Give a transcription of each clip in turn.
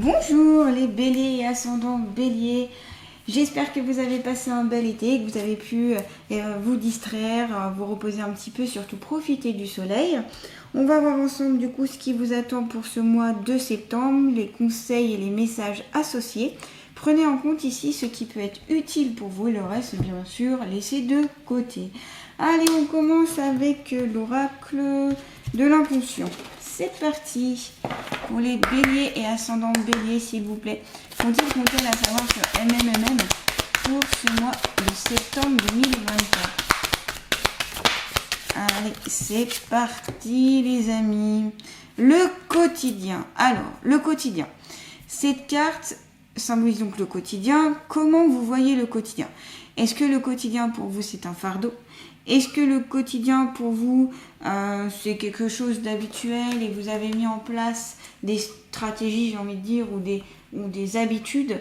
Bonjour les béliers et ascendants béliers, j'espère que vous avez passé un bel été, que vous avez pu vous distraire, vous reposer un petit peu, surtout profiter du soleil. On va voir ensemble du coup ce qui vous attend pour ce mois de septembre, les conseils et les messages associés. Prenez en compte ici ce qui peut être utile pour vous et le reste bien sûr laissez de côté. Allez, on commence avec l'oracle de l'inconscient. C'est parti pour les béliers et ascendants béliers, s'il vous plaît. Faut-il compter à savoir sur MMM pour ce mois de septembre 2024. Allez, c'est parti les amis. Le quotidien. Alors, le quotidien. Cette carte symbolise donc le quotidien. Comment vous voyez le quotidien? Est-ce que le quotidien pour vous c'est un fardeau? Est-ce que le quotidien pour vous c'est quelque chose d'habituel et vous avez mis en place des stratégies, j'ai envie de dire, ou des habitudes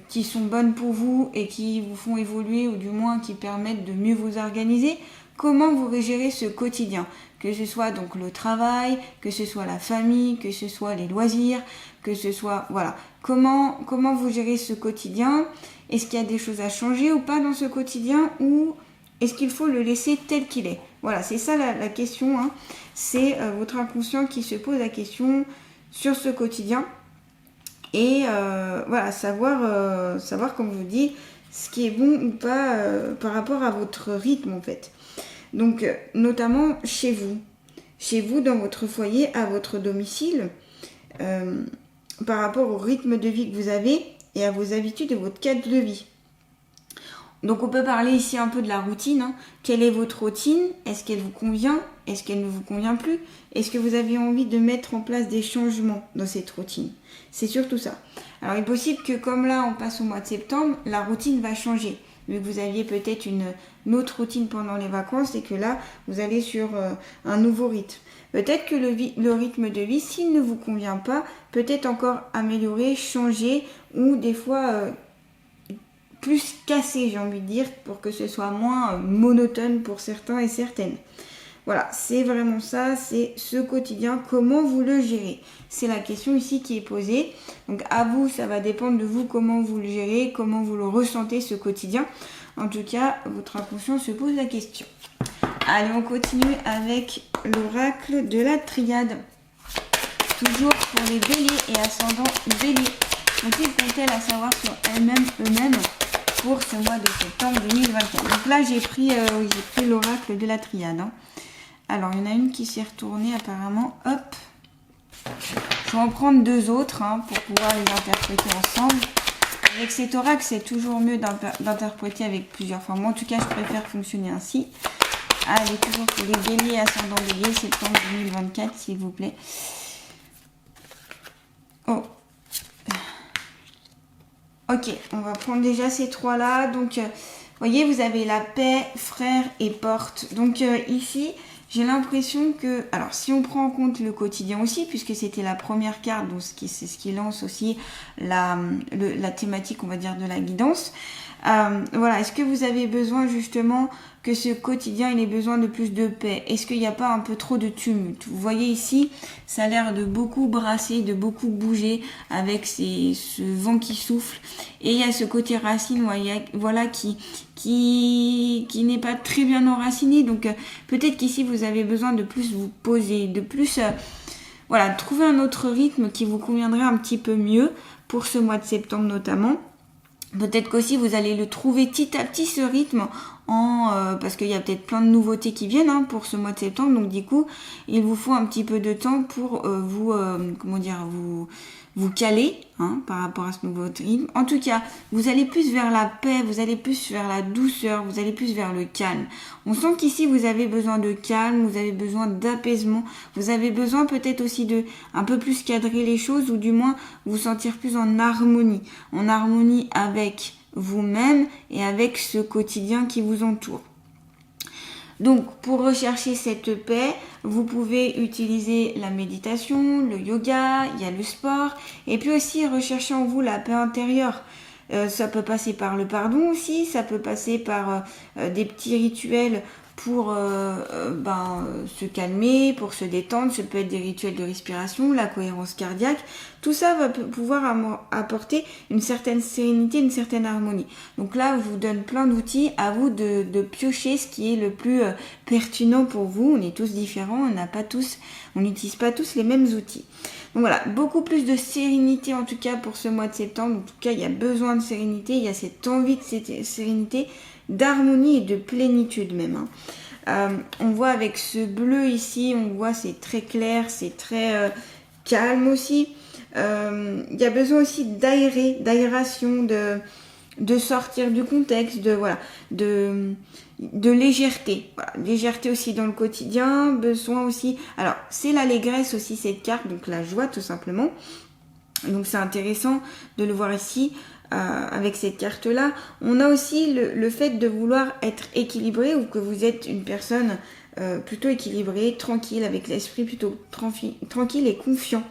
qui sont bonnes pour vous et qui vous font évoluer ou du moins qui permettent de mieux vous organiser? Comment vous gérez ce quotidien? Que ce soit donc le travail, que ce soit la famille, que ce soit les loisirs, que ce soit... Voilà. Comment vous gérez ce quotidien? Est-ce qu'il y a des choses à changer ou pas dans ce quotidien ou est-ce qu'il faut le laisser tel qu'il est? Voilà, c'est ça la question. Hein. C'est votre inconscient qui se pose la question sur ce quotidien. Et voilà, savoir, comme je vous dis, ce qui est bon ou pas par rapport à votre rythme en fait. Donc, notamment chez vous, dans votre foyer, à votre domicile, par rapport au rythme de vie que vous avez et à vos habitudes et votre cadre de vie. Donc on peut parler ici un peu de la routine. Hein. Quelle est votre routine? Est-ce qu'elle vous convient? Est-ce qu'elle ne vous convient plus? Est-ce que vous avez envie de mettre en place des changements dans cette routine? C'est surtout ça. Alors il est possible que comme là on passe au mois de septembre, la routine va changer. Vu que vous aviez peut-être une autre routine pendant les vacances et que là vous allez sur un nouveau rythme. Peut-être que le rythme de vie, s'il ne vous convient pas, peut-être encore améliorer, changer ou des fois... plus cassé, j'ai envie de dire, pour que ce soit moins monotone pour certains et certaines. Voilà, c'est vraiment ça, c'est ce quotidien, comment vous le gérez? C'est la question ici qui est posée. Donc à vous, ça va dépendre de vous, comment vous le gérez, comment vous le ressentez ce quotidien. En tout cas, votre inconscient se pose la question. Allez, on continue avec l'oracle de la triade. Toujours pour les béliers et ascendants béliers. Faut-il compter à savoir sur eux-mêmes pour ce mois de septembre 2024. Donc là, j'ai pris l'oracle de la triade. Hein. Alors, il y en a une qui s'est retournée apparemment. Hop. Je vais en prendre deux autres pour pouvoir les interpréter ensemble. Avec cet oracle, c'est toujours mieux d'interpréter avec plusieurs formes. Moi, en tout cas, je préfère fonctionner ainsi. Allez, toujours pour les béliers ascendants béliers, septembre 2024, s'il vous plaît. Oh. Ok, on va prendre déjà ces trois-là. Donc, voyez, vous avez la paix, frère et porte. Donc, ici, j'ai l'impression que... Alors, si on prend en compte le quotidien aussi, puisque c'était la première carte, donc c'est ce qui lance aussi la thématique, on va dire, de la guidance. Voilà, est-ce que vous avez besoin justement que ce quotidien il ait besoin de plus de paix? Est-ce qu'il n'y a pas un peu trop de tumulte? Vous voyez ici, ça a l'air de beaucoup brasser, de beaucoup bouger avec ce vent qui souffle. Et il y a ce côté racine voilà, qui n'est pas très bien enraciné. Donc peut-être qu'ici vous avez besoin de plus vous poser, de plus voilà, trouver un autre rythme qui vous conviendrait un petit peu mieux pour ce mois de septembre notamment. Peut-être qu'aussi vous allez le trouver petit à petit ce rythme parce qu'il y a peut-être plein de nouveautés qui viennent pour ce mois de septembre. Donc du coup, il vous faut un petit peu de temps pour vous caler par rapport à ce nouveau rythme. En tout cas, vous allez plus vers la paix, vous allez plus vers la douceur, vous allez plus vers le calme. On sent qu'ici vous avez besoin de calme, vous avez besoin d'apaisement, vous avez besoin peut-être aussi de un peu plus cadrer les choses ou du moins vous sentir plus en harmonie avec vous-même et avec ce quotidien qui vous entoure. Donc, pour rechercher cette paix, vous pouvez utiliser la méditation, le yoga, il y a le sport, et puis aussi rechercher en vous la paix intérieure. Ça peut passer par le pardon aussi, ça peut passer par des petits rituels pour se calmer, pour se détendre. Ça peut être des rituels de respiration, la cohérence cardiaque. Tout ça va pouvoir apporter une certaine sérénité, une certaine harmonie. Donc là, je vous donne plein d'outils. À vous de piocher ce qui est le plus pertinent pour vous. On est tous différents, on n'utilise pas tous les mêmes outils. Donc voilà, beaucoup plus de sérénité en tout cas pour ce mois de septembre. En tout cas, il y a besoin de sérénité, il y a cette envie de cette sérénité, d'harmonie et de plénitude même. On voit avec ce bleu ici, on voit c'est très clair, c'est très calme aussi. Il y a besoin aussi d'aération, de sortir du contexte, de légèreté. Voilà, légèreté aussi dans le quotidien, besoin aussi. Alors, c'est l'allégresse aussi cette carte, donc la joie tout simplement. Donc c'est intéressant de le voir ici avec cette carte-là. On a aussi le fait de vouloir être équilibré ou que vous êtes une personne plutôt équilibrée, tranquille, avec l'esprit plutôt tranquille et confiant.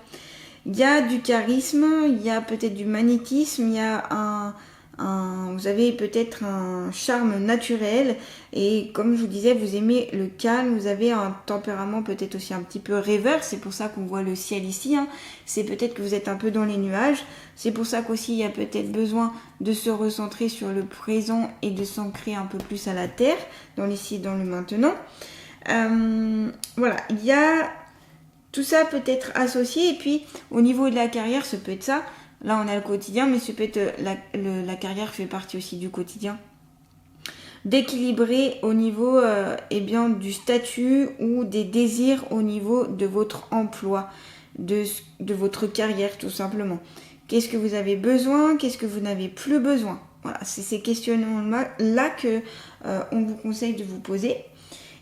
Il y a du charisme, il y a peut-être du magnétisme, il y a vous avez peut-être un charme naturel et comme je vous disais, vous aimez le calme, vous avez un tempérament peut-être aussi un petit peu rêveur, c'est pour ça qu'on voit le ciel ici, c'est peut-être que vous êtes un peu dans les nuages, c'est pour ça qu'aussi il y a peut-être besoin de se recentrer sur le présent et de s'ancrer un peu plus à la terre, dans l'ici, dans le maintenant. Voilà, il y a tout ça peut être associé et puis au niveau de la carrière, ça peut être ça. Là, on a le quotidien, mais ça peut être la carrière fait partie aussi du quotidien. D'équilibrer au niveau du statut ou des désirs au niveau de votre emploi, de votre carrière tout simplement. Qu'est-ce que vous avez besoin? Qu'est-ce que vous n'avez plus besoin? Voilà, c'est ces questionnements-là que on vous conseille de vous poser.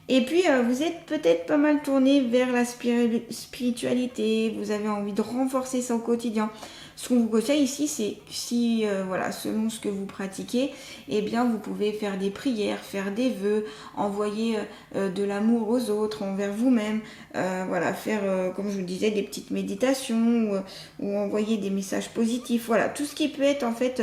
Et puis, vous êtes peut-être pas mal tourné vers la spiritualité, vous avez envie de renforcer son quotidien. Ce qu'on vous conseille ici, c'est si, selon ce que vous pratiquez, eh bien, vous pouvez faire des prières, faire des vœux, envoyer de l'amour aux autres, envers vous-même, faire, comme je vous disais, des petites méditations ou envoyer des messages positifs. Voilà, tout ce qui peut être, en fait,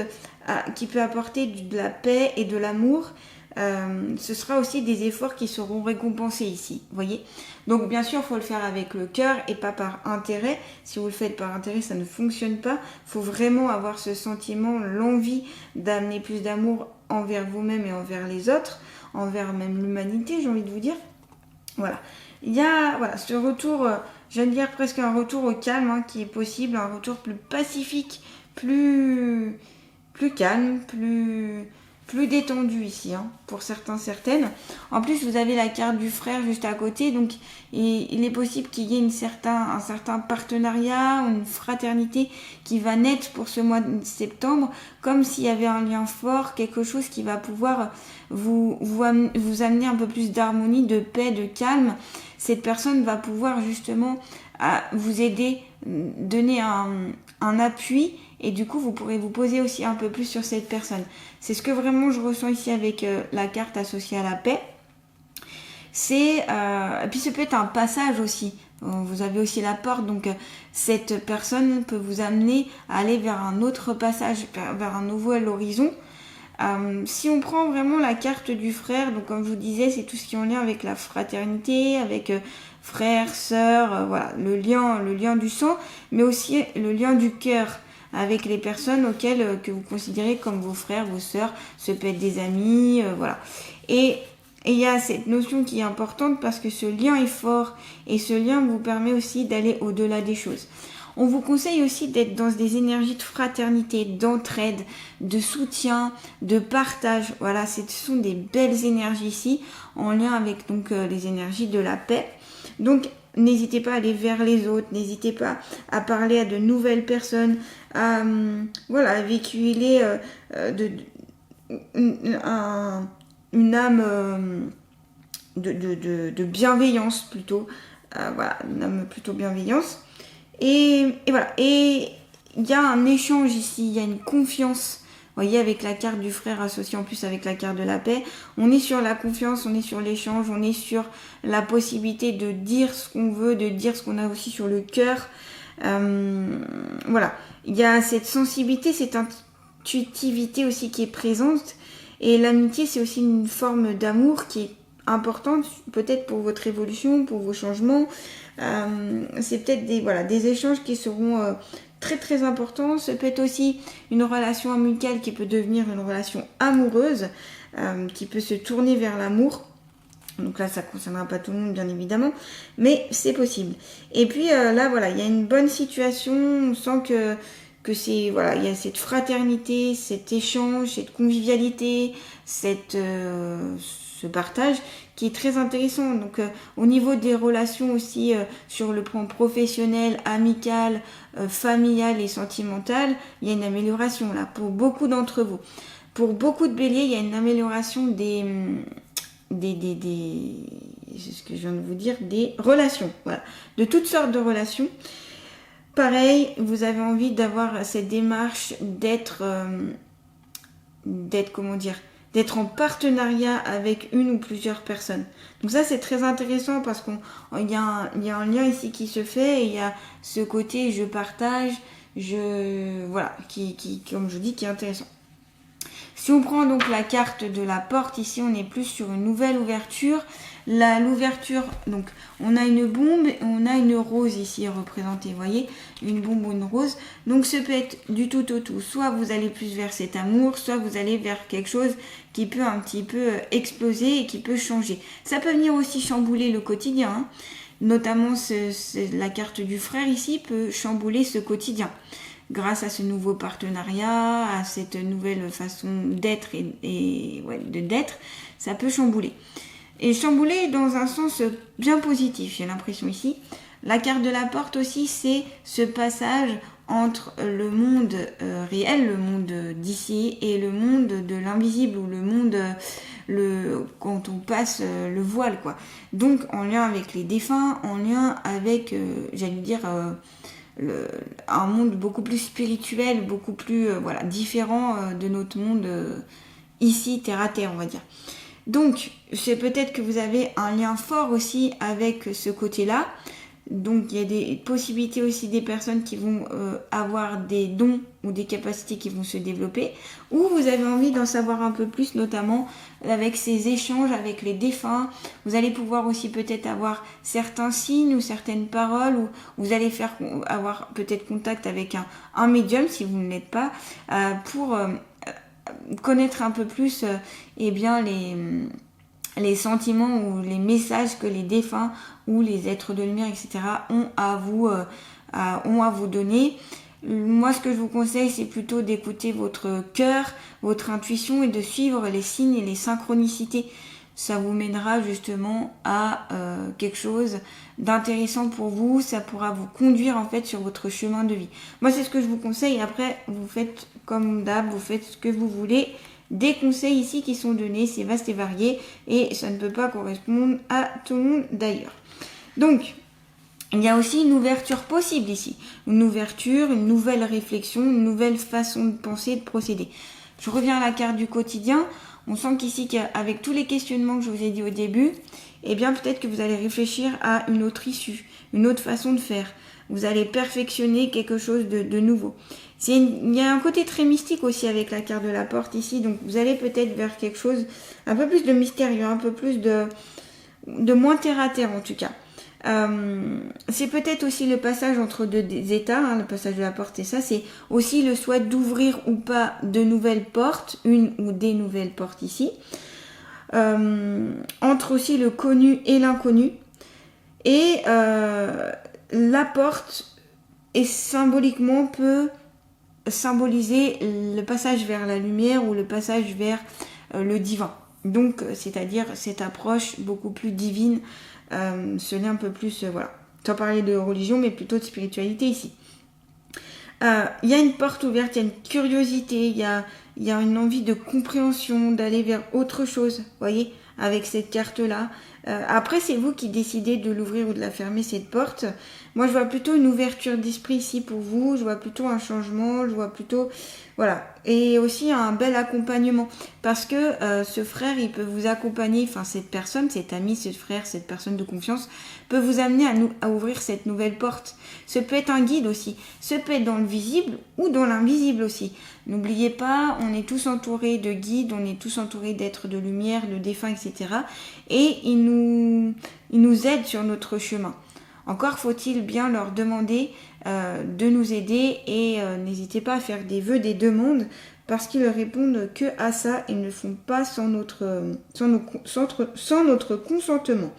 qui peut apporter de la paix et de l'amour. Ce sera aussi des efforts qui seront récompensés ici, vous voyez. Donc bien sûr, il faut le faire avec le cœur et pas par intérêt. Si vous le faites par intérêt, ça ne fonctionne pas. Il faut vraiment avoir ce sentiment, l'envie d'amener plus d'amour envers vous-même et envers les autres, envers même l'humanité, j'ai envie de vous dire. Voilà. Il y a ce retour, je viens de dire presque un retour au calme qui est possible, un retour plus pacifique, plus calme, plus détendu ici, pour certaines. En plus, vous avez la carte du frère juste à côté, donc il est possible qu'il y ait un certain partenariat, une fraternité qui va naître pour ce mois de septembre, comme s'il y avait un lien fort, quelque chose qui va pouvoir vous amener un peu plus d'harmonie, de paix, de calme. Cette personne va pouvoir justement vous aider, donner un appui, et du coup vous pourrez vous poser aussi un peu plus sur cette personne. C'est ce que vraiment je ressens ici avec la carte associée à la paix. Et puis ça peut être un passage aussi. Vous avez aussi la porte, donc cette personne peut vous amener à aller vers un autre passage, vers un nouvel horizon. Si on prend vraiment la carte du frère, donc comme je vous disais, c'est tout ce qui est en lien avec la fraternité, avec frère, sœur, le lien du sang, mais aussi le lien du cœur avec les personnes auxquelles que vous considérez comme vos frères, vos sœurs, ça peut être des amis, Et il y a cette notion qui est importante parce que ce lien est fort et ce lien vous permet aussi d'aller au-delà des choses. On vous conseille aussi d'être dans des énergies de fraternité, d'entraide, de soutien, de partage. Voilà, ce sont des belles énergies ici en lien avec donc les énergies de la paix. Donc, n'hésitez pas à aller vers les autres, n'hésitez pas à parler à de nouvelles personnes, à véhiculer une âme de bienveillance plutôt, une âme plutôt bienveillance. Et voilà, et il y a un échange ici, il y a une confiance. Vous voyez, avec la carte du frère associée en plus avec la carte de la paix, on est sur la confiance, on est sur l'échange, on est sur la possibilité de dire ce qu'on veut, de dire ce qu'on a aussi sur le cœur. Il y a cette sensibilité, cette intuitivité aussi qui est présente. Et l'amitié, c'est aussi une forme d'amour qui est importantes, peut-être pour votre évolution, pour vos changements. C'est peut-être des échanges qui seront très très importants. Ça peut être aussi une relation amicale qui peut devenir une relation amoureuse, qui peut se tourner vers l'amour. Donc là, ça ne concernera pas tout le monde, bien évidemment, mais c'est possible. Et puis là, voilà, il y a une bonne situation, on sent que c'est, voilà, il y a cette fraternité, cet échange, cette convivialité, ce partage qui est très intéressant. Donc au niveau des relations aussi, sur le plan professionnel, amical, familial et sentimental, il y a une amélioration là, pour beaucoup d'entre vous. Pour beaucoup de béliers, il y a une amélioration c'est ce que je viens de vous dire, des relations, voilà, de toutes sortes de relations. Pareil, vous avez envie d'avoir cette démarche d'être en partenariat avec une ou plusieurs personnes. Donc ça, c'est très intéressant parce qu'il y a un lien ici qui se fait et il y a ce côté je partage, qui comme je dis, qui est intéressant. Si on prend donc la carte de la porte, ici on est plus sur une nouvelle ouverture. L'ouverture, donc on a une bombe et on a une rose ici représentée, vous voyez, une bombe ou une rose. Donc ce peut être du tout au tout. Soit vous allez plus vers cet amour, soit vous allez vers quelque chose qui peut un petit peu exploser et qui peut changer. Ça peut venir aussi chambouler le quotidien, hein. Notamment la carte du frère ici peut chambouler ce quotidien. Grâce à ce nouveau partenariat, à cette nouvelle façon d'être d'être, ça peut chambouler. Et chambouler dans un sens bien positif, j'ai l'impression ici. La carte de la porte aussi, c'est ce passage entre le monde réel, le monde d'ici, et le monde de l'invisible, ou le monde, quand on passe le voile, quoi. Donc en lien avec les défunts, en lien avec, un monde beaucoup plus spirituel, beaucoup plus différent de notre monde ici, terre à terre, on va dire. Donc, c'est peut-être que vous avez un lien fort aussi avec ce côté-là. Donc, il y a des possibilités aussi des personnes qui vont avoir des dons ou des capacités qui vont se développer. Ou vous avez envie d'en savoir un peu plus, notamment avec ces échanges avec les défunts. Vous allez pouvoir aussi peut-être avoir certains signes ou certaines paroles, ou vous allez avoir peut-être contact avec un médium, si vous ne l'êtes pas, pour connaître un peu plus les sentiments ou les messages que les défunts ou les êtres de lumière, etc. ont à vous donner. Moi, ce que je vous conseille, c'est plutôt d'écouter votre cœur, votre intuition et de suivre les signes et les synchronicités. Ça vous mènera justement à quelque chose d'intéressant pour vous. Ça pourra vous conduire en fait sur votre chemin de vie. Moi, c'est ce que je vous conseille. Après, vous faites comme d'hab, vous faites ce que vous voulez. Des conseils ici qui sont donnés, c'est vaste et varié et ça ne peut pas correspondre à tout le monde d'ailleurs. Donc, il y a aussi une ouverture possible ici. Une ouverture, une nouvelle réflexion, une nouvelle façon de penser et de procéder. Je reviens à la carte du quotidien. On sent qu'ici, avec tous les questionnements que je vous ai dit au début, eh bien peut-être que vous allez réfléchir à une autre issue, une autre façon de faire. Vous allez perfectionner quelque chose de nouveau. Il y a un côté très mystique aussi avec la carte de la porte ici, donc vous allez peut-être vers quelque chose un peu plus de mystérieux, un peu plus de moins terre à terre en tout cas. C'est peut-être aussi le passage entre deux états, hein, le passage de la porte et ça, c'est aussi le souhait d'ouvrir ou pas de nouvelles portes, une ou des nouvelles portes ici. Entre aussi le connu et l'inconnu. Et la porte est symboliquement peut symboliser le passage vers la lumière ou le passage vers le divin. Donc, c'est-à-dire cette approche beaucoup plus divine, ce lien un peu plus, sans parler de religion, mais plutôt de spiritualité ici. Il y a une porte ouverte, il y a une curiosité, il y a une envie de compréhension, d'aller vers autre chose, vous voyez, avec cette carte-là. Après, c'est vous qui décidez de l'ouvrir ou de la fermer, cette porte. Moi, je vois plutôt une ouverture d'esprit ici pour vous. Je vois plutôt un changement. Je vois plutôt... Voilà. Et aussi un bel accompagnement. Parce que ce frère, il peut vous accompagner. Enfin, cette personne, cet ami, ce frère, cette personne de confiance peut vous amener à ouvrir cette nouvelle porte. Ce peut être un guide aussi. Ce peut être dans le visible ou dans l'invisible aussi. N'oubliez pas, on est tous entourés de guides. On est tous entourés d'êtres de lumière, de défunts, etc. Et ils nous aident sur notre chemin. Encore faut-il bien leur demander de nous aider et n'hésitez pas à faire des vœux, des demandes parce qu'ils ne répondent que à ça et ne le font pas sans notre consentement.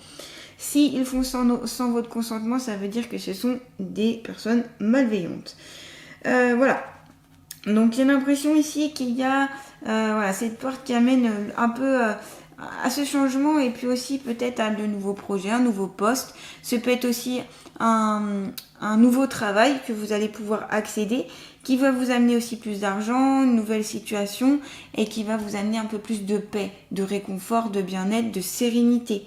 S'ils font sans votre consentement, ça veut dire que ce sont des personnes malveillantes. Voilà. Donc j'ai l'impression ici qu'il y a cette porte qui amène un peu... à ce changement et puis aussi peut-être à de nouveaux projets, un nouveau poste. Ce peut être aussi un nouveau travail que vous allez pouvoir accéder, qui va vous amener aussi plus d'argent, une nouvelle situation et qui va vous amener un peu plus de paix, de réconfort, de bien-être, de sérénité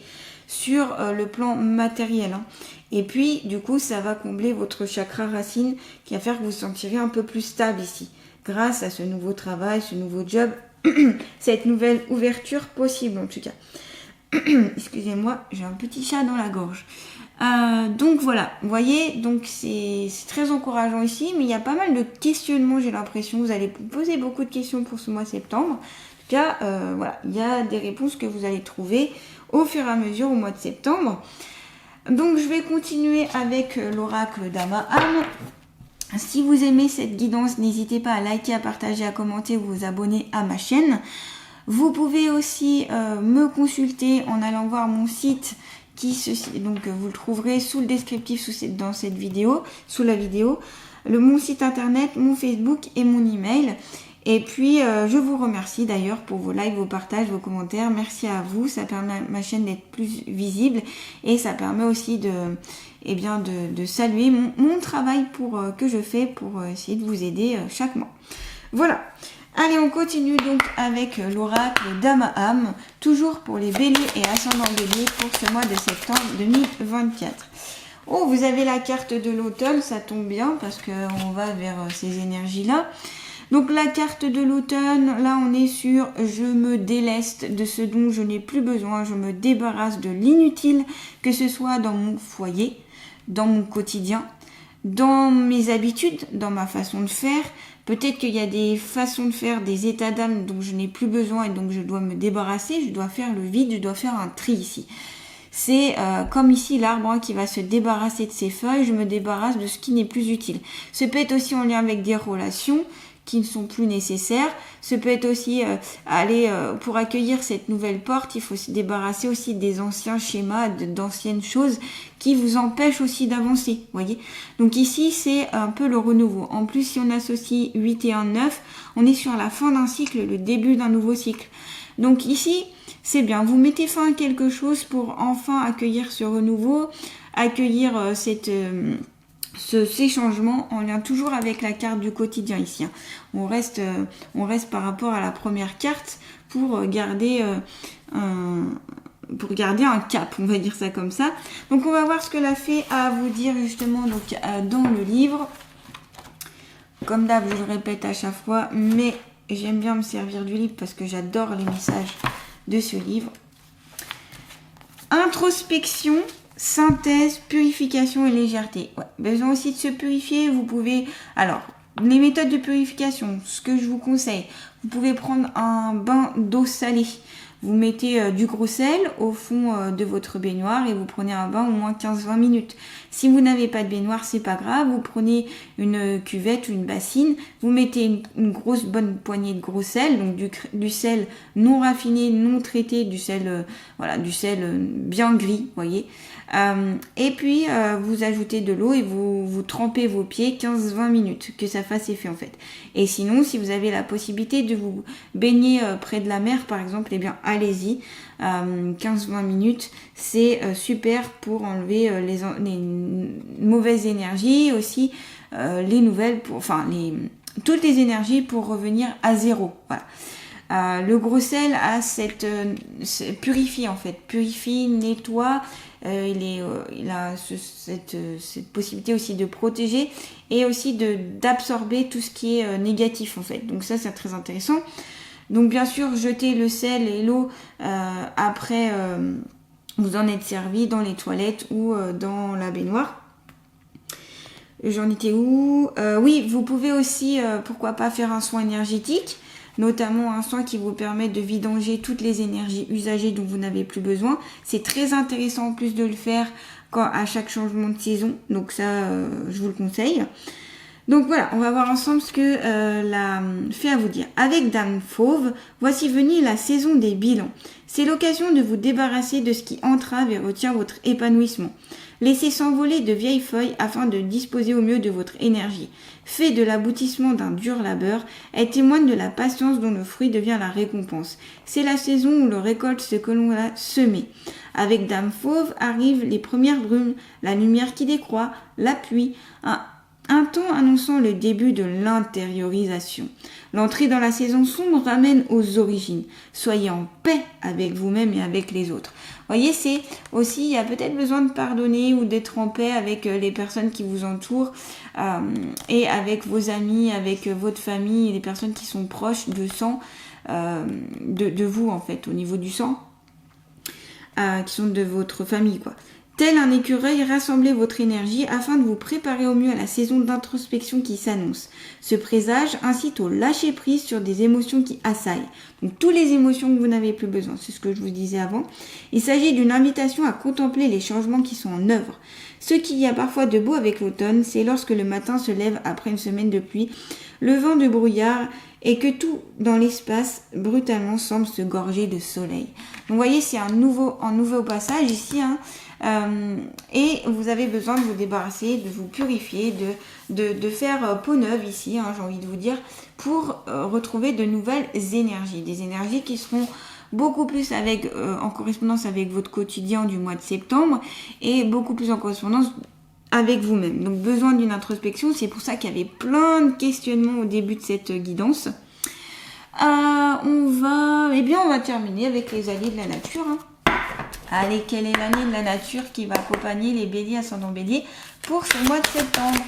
sur le plan matériel. Et puis du coup ça va combler votre chakra racine qui va faire que vous vous sentirez un peu plus stable ici grâce à ce nouveau travail, ce nouveau job, cette nouvelle ouverture possible en tout cas. Excusez-moi, j'ai un petit chat dans la gorge. Donc voilà, vous voyez, donc c'est très encourageant ici, mais il y a pas mal de questionnements, j'ai l'impression. Vous allez vous poser beaucoup de questions pour ce mois de septembre. En tout cas, voilà, il y a des réponses que vous allez trouver au fur et à mesure au mois de septembre. Donc je vais continuer avec l'oracle d'Ama-Am. Si vous aimez cette guidance, n'hésitez pas à liker, à partager, à commenter ou vous abonner à ma chaîne. Vous pouvez aussi me consulter en allant voir mon site donc vous le trouverez sous le descriptif dans cette vidéo, sous la vidéo, mon site internet, mon Facebook et mon email. Et puis je vous remercie d'ailleurs pour vos likes, vos partages, vos commentaires. Merci à vous, ça permet à ma chaîne d'être plus visible et ça permet aussi de saluer mon travail que je fais pour essayer de vous aider chaque mois. Voilà. Allez, on continue donc avec l'oracle d'Ama-Am, toujours pour les béliers et ascendants béliers pour ce mois de septembre 2024. Oh, vous avez la carte de l'automne, ça tombe bien parce qu'on va vers ces énergies-là. Donc la carte de l'automne, là on est sur « Je me déleste de ce dont je n'ai plus besoin, je me débarrasse de l'inutile, que ce soit dans mon foyer, dans mon quotidien, dans mes habitudes, dans ma façon de faire. Peut-être qu'il y a des façons de faire, des états d'âme dont je n'ai plus besoin et donc je dois me débarrasser, je dois faire le vide, je dois faire un tri ici. C'est comme ici l'arbre qui va se débarrasser de ses feuilles, je me débarrasse de ce qui n'est plus utile. Ce peut être aussi en lien avec des relations qui ne sont plus nécessaires. Ce peut être aussi pour accueillir cette nouvelle porte, il faut se débarrasser aussi des anciens schémas, d'anciennes choses qui vous empêchent aussi d'avancer, voyez. Donc ici, c'est un peu le renouveau. En plus, si on associe 8 et 1, 9, on est sur la fin d'un cycle, le début d'un nouveau cycle. Donc ici, c'est bien, vous mettez fin à quelque chose pour enfin accueillir ce renouveau, accueillir ces changements en lien toujours avec la carte du quotidien ici. On reste par rapport à la première carte pour garder un cap, on va dire ça comme ça. Donc on va voir ce que la fée a à vous dire justement dans le livre. Comme d'hab, je le répète à chaque fois, mais j'aime bien me servir du livre parce que j'adore les messages de ce livre. Introspection, synthèse, purification et légèreté. Ouais, besoin aussi de se purifier. Vous pouvez... Alors, les méthodes de purification, ce que je vous conseille, vous pouvez prendre un bain d'eau salée. Vous mettez du gros sel au fond de votre baignoire et vous prenez un bain au moins 15-20 minutes. Si vous n'avez pas de baignoire, c'est pas grave. Vous prenez une cuvette ou une bassine, vous mettez une grosse bonne poignée de gros sel, donc du sel non raffiné, non traité, du sel bien gris, voyez. Et puis vous ajoutez de l'eau et vous trempez vos pieds 15-20 minutes, que ça fasse effet en fait. Et sinon, si vous avez la possibilité de vous baigner près de la mer par exemple, eh bien allez-y. 15-20 minutes, c'est super pour enlever les mauvaises énergies, aussi les nouvelles, toutes les énergies pour revenir à zéro. Voilà. Le gros sel a purifie en fait, purifie, nettoie. Il a cette possibilité aussi de protéger et aussi d'absorber tout ce qui est négatif en fait. Donc ça c'est très intéressant. Donc bien sûr jeter le sel et l'eau après vous en êtes servi dans les toilettes ou dans la baignoire. J'en étais où? Oui, vous pouvez aussi pourquoi pas faire un soin énergétique, notamment un soin qui vous permet de vidanger toutes les énergies usagées dont vous n'avez plus besoin. C'est très intéressant en plus de le faire à chaque changement de saison, donc ça je vous le conseille. Donc voilà, on va voir ensemble ce que la fée a vous dire. Avec Dame Fauve, voici venue la saison des bilans. C'est l'occasion de vous débarrasser de ce qui entrave et retient votre épanouissement. Laissez s'envoler de vieilles feuilles afin de disposer au mieux de votre énergie. Fée de l'aboutissement d'un dur labeur, elle témoigne de la patience dont le fruit devient la récompense. C'est la saison où l'on récolte ce que l'on a semé. Avec Dame Fauve arrivent les premières brumes, la lumière qui décroît, la pluie, un temps annonçant le début de l'intériorisation. L'entrée dans la saison sombre ramène aux origines. Soyez en paix avec vous-même et avec les autres. Vous voyez, c'est aussi, il y a peut-être besoin de pardonner ou d'être en paix avec les personnes qui vous entourent et avec vos amis, avec votre famille et les personnes qui sont proches de sang, de vous en fait, au niveau du sang, qui sont de votre famille quoi. Tel un écureuil, rassemblez votre énergie afin de vous préparer au mieux à la saison d'introspection qui s'annonce. Ce présage incite au lâcher-prise sur des émotions qui assaillent. Donc, toutes les émotions que vous n'avez plus besoin, c'est ce que je vous disais avant. Il s'agit d'une invitation à contempler les changements qui sont en œuvre. Ce qu'il y a parfois de beau avec l'automne, c'est lorsque le matin se lève après une semaine de pluie, le vent de brouillard et que tout dans l'espace brutalement semble se gorger de soleil. Donc, vous voyez, c'est un nouveau passage ici, et vous avez besoin de vous débarrasser, de vous purifier, de faire peau neuve ici, j'ai envie de vous dire, pour retrouver de nouvelles énergies. Des énergies qui seront beaucoup plus en correspondance avec votre quotidien du mois de septembre et beaucoup plus en correspondance avec vous-même. Donc besoin d'une introspection, c'est pour ça qu'il y avait plein de questionnements au début de cette guidance. On va terminer avec les alliés de la nature. Allez, quel est l'année de la nature qui va accompagner les béliers ascendant bélier pour ce mois de septembre?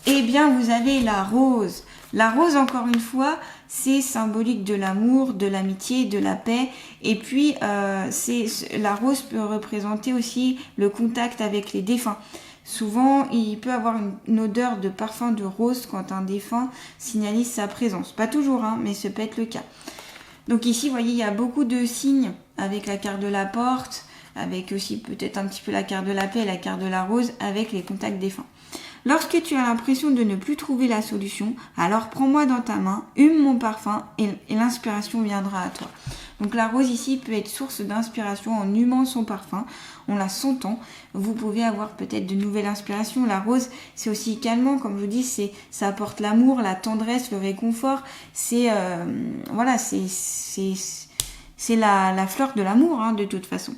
Eh bien, vous avez la rose. La rose, encore une fois, c'est symbolique de l'amour, de l'amitié, de la paix. Et puis, la rose peut représenter aussi le contact avec les défunts. Souvent, il peut avoir une odeur de parfum de rose quand un défunt signalise sa présence. Pas toujours, mais ce peut être le cas. Donc ici, vous voyez, il y a beaucoup de signes avec la carte de la porte, avec aussi peut-être un petit peu la carte de la paix et la carte de la rose, avec les contacts défunts. Lorsque tu as l'impression de ne plus trouver la solution, alors prends-moi dans ta main, hume mon parfum et l'inspiration viendra à toi. Donc la rose ici peut être source d'inspiration en humant son parfum, en la sentant. Vous pouvez avoir peut-être de nouvelles inspirations. La rose, c'est aussi calmant, comme je vous dis, ça apporte l'amour, la tendresse, le réconfort. C'est la fleur de l'amour, de toute façon.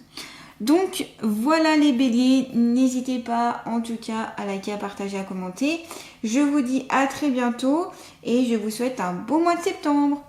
Donc voilà les béliers, n'hésitez pas en tout cas à liker, à partager, à commenter. Je vous dis à très bientôt et je vous souhaite un beau mois de septembre.